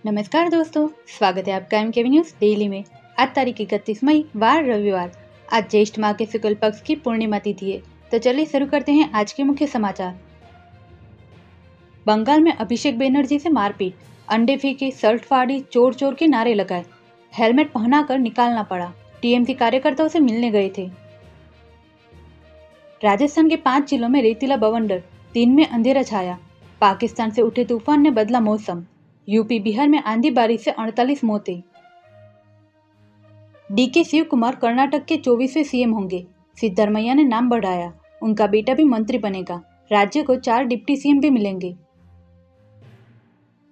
नमस्कार दोस्तों, स्वागत है आपका एम के न्यूज़ डेली में। आज तारीख 31 मई वार रविवार। आज ज्येष्ठ माह के शुक्ल पक्ष की पूर्णिमा तिथि है। तो चलिए शुरू करते हैं आज के मुख्य समाचार। बंगाल में अभिषेक बनर्जी से मारपीट, अंडे फेंके, शर्ट फाड़ी, चोर चोर के नारे लगाए, हेलमेट पहनाकर निकालना पड़ा। टीएमसी कार्यकर्ताओं से मिलने गए थे। राजस्थान के 5 जिलों में रेतीला बवंडर, दिन में अंधेरा छाया। पाकिस्तान से उठे तूफान ने बदला मौसम। यूपी बिहार में आंधी बारिश से 48 मौतें। डीके शिव कुमार कर्नाटक के 24वें सीएम होंगे। सिद्धरमैया ने नाम बढ़ाया, उनका बेटा भी मंत्री बनेगा। राज्य को 4 डिप्टी सीएम भी मिलेंगे।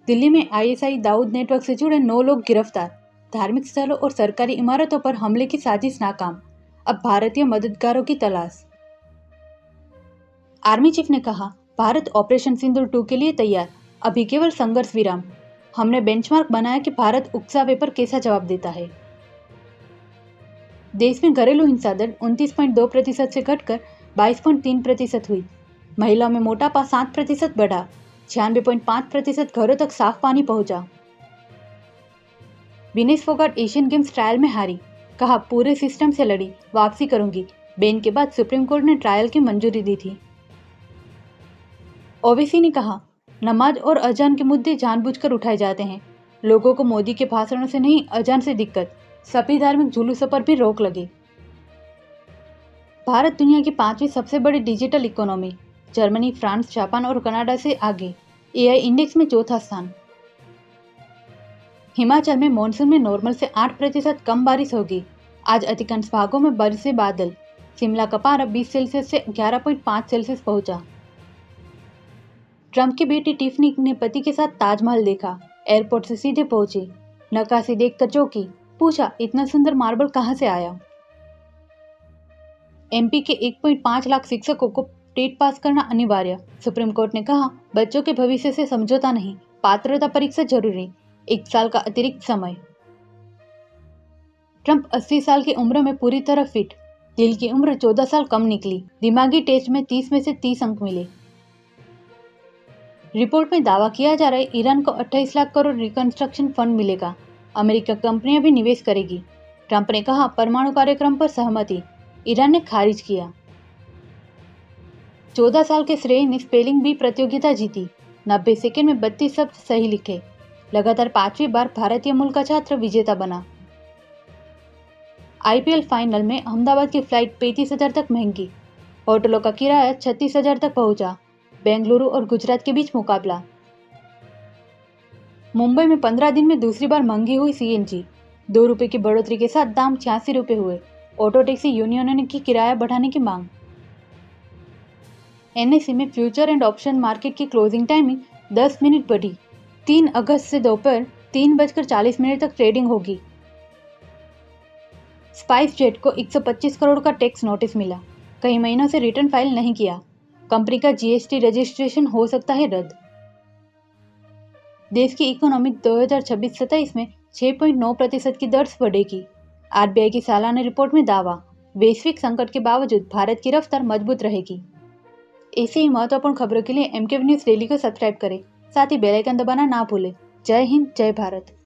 दिल्ली में आईएसआई दाऊद नेटवर्क से जुड़े 9 लोग गिरफ्तार। धार्मिक स्थलों और सरकारी इमारतों पर हमले की साजिश नाकाम। अब भारतीय मददगारों की तलाश। आर्मी चीफ ने कहा, भारत ऑपरेशन सिंदूर 2 के लिए तैयार, अभी केवल संघर्ष विराम। हमने बेंचमार्क बनाया कि भारत उकसावे पर कैसा जवाब देता है। देश में घरेलू हिंसा दर 29.2% से घटकर 22.3% हुई। महिलाओं में मोटापा 7% बढ़ा। 96.5% घरों तक साफ पानी पहुंचा। Vinesh Phogat Asian games trial में हारी, कहा पूरे सिस्टम से लड़ी, वापसी करूंगी। बैन के बाद सुप्रीम कोर्ट ने ट्रायल की मंजूरी दी थी। ओवैसी ने कहा, नमाज और अजान के मुद्दे जानबूझकर उठाए जाते हैं। लोगों को मोदी के भाषणों से नहीं, अजान से दिक्कत। सभी धार्मिक जुलूसों पर भी रोक लगे। भारत दुनिया की 5वीं सबसे बड़ी digital economy. Germany, France, Japan और कनाडा से आगे। एआई इंडेक्स में चौथा स्थान। हिमाचल में मॉनसून में नॉर्मल से 8% कम बारिश होगी। आज अधिकांश भागों में बरसे बादल। शिमला का पारा 20 सेल्सियस से 11.5 सेल्सियस पहुंचा। ट्रंप की बेटी टिफनी ने पति के साथ ताजमहल देखा। एयरपोर्ट से सीधे पहुंची। नक्काशी देखकर चौंकी, पूछा इतना सुंदर मार्बल कहां से आया। एमपी के 1.5 लाख शिक्षकों को टेट पास करना अनिवार्य। सुप्रीम कोर्ट ने कहा, बच्चों के भविष्य से समझौता नहीं, पात्रता परीक्षा जरूरी। 1 साल का अतिरिक्त समय। ट्रंप 80 साल की उम्र में पूरी तरह फिट। दिल की उम्र 14 साल कम निकली। दिमागी टेस्ट में 30 में से 30 अंक मिले। रिपोर्ट में दावा किया जा रहा है, ईरान को 28 लाख करोड़ रिकंस्ट्रक्शन फंड मिलेगा। अमेरिका कंपनियां भी निवेश करेगी। ट्रंप ने कहा, परमाणु कार्यक्रम पर सहमति। ईरान ने खारिज किया। 14 साल के श्रेय ने स्पेलिंग बी प्रतियोगिता जीती। 90 सेकंड में 32 शब्द सही लिखे। लगातार 5वीं बार भारतीय मूल का छात्र विजेता बना। आईपीएल फाइनल में अहमदाबाद की फ्लाइट 35,000 तक महंगी। होटलों का किराया 36,000 तक पहुंचा। बेंगलुरु और गुजरात के बीच मुकाबला। मुंबई में 15 दिन में दूसरी बार महंगी हुई सीएनजी। 2 रुपये की बढ़ोतरी के साथ दाम 86 रुपये हुए। ऑटो टैक्सी यूनियनों ने की किराया बढ़ाने की मांग। एनएसई में फ्यूचर एंड ऑप्शन मार्केट की क्लोजिंग टाइमिंग 10 मिनट बढ़ी। 3 अगस्त से दोपहर 3:40 तक ट्रेडिंग होगी। स्पाइस जेट को 125 करोड़ का टैक्स नोटिस मिला। कई महीनों से रिटर्न फाइल नहीं किया। कंपनी का जीएसटी रजिस्ट्रेशन हो सकता है रद्द। देश की इकोनॉमी 2026-27 में 6.9% की दर से बढ़ेगी। आरबीआई की सालाना रिपोर्ट में दावा, वैश्विक संकट के बावजूद भारत की रफ्तार मजबूत रहेगी। ऐसे ही महत्वपूर्ण खबरों के लिए एमके न्यूज़ डेली को सब्सक्राइब करें, साथ ही बेल आइकन दबाना ना भूलें। जय हिंद, जय भारत।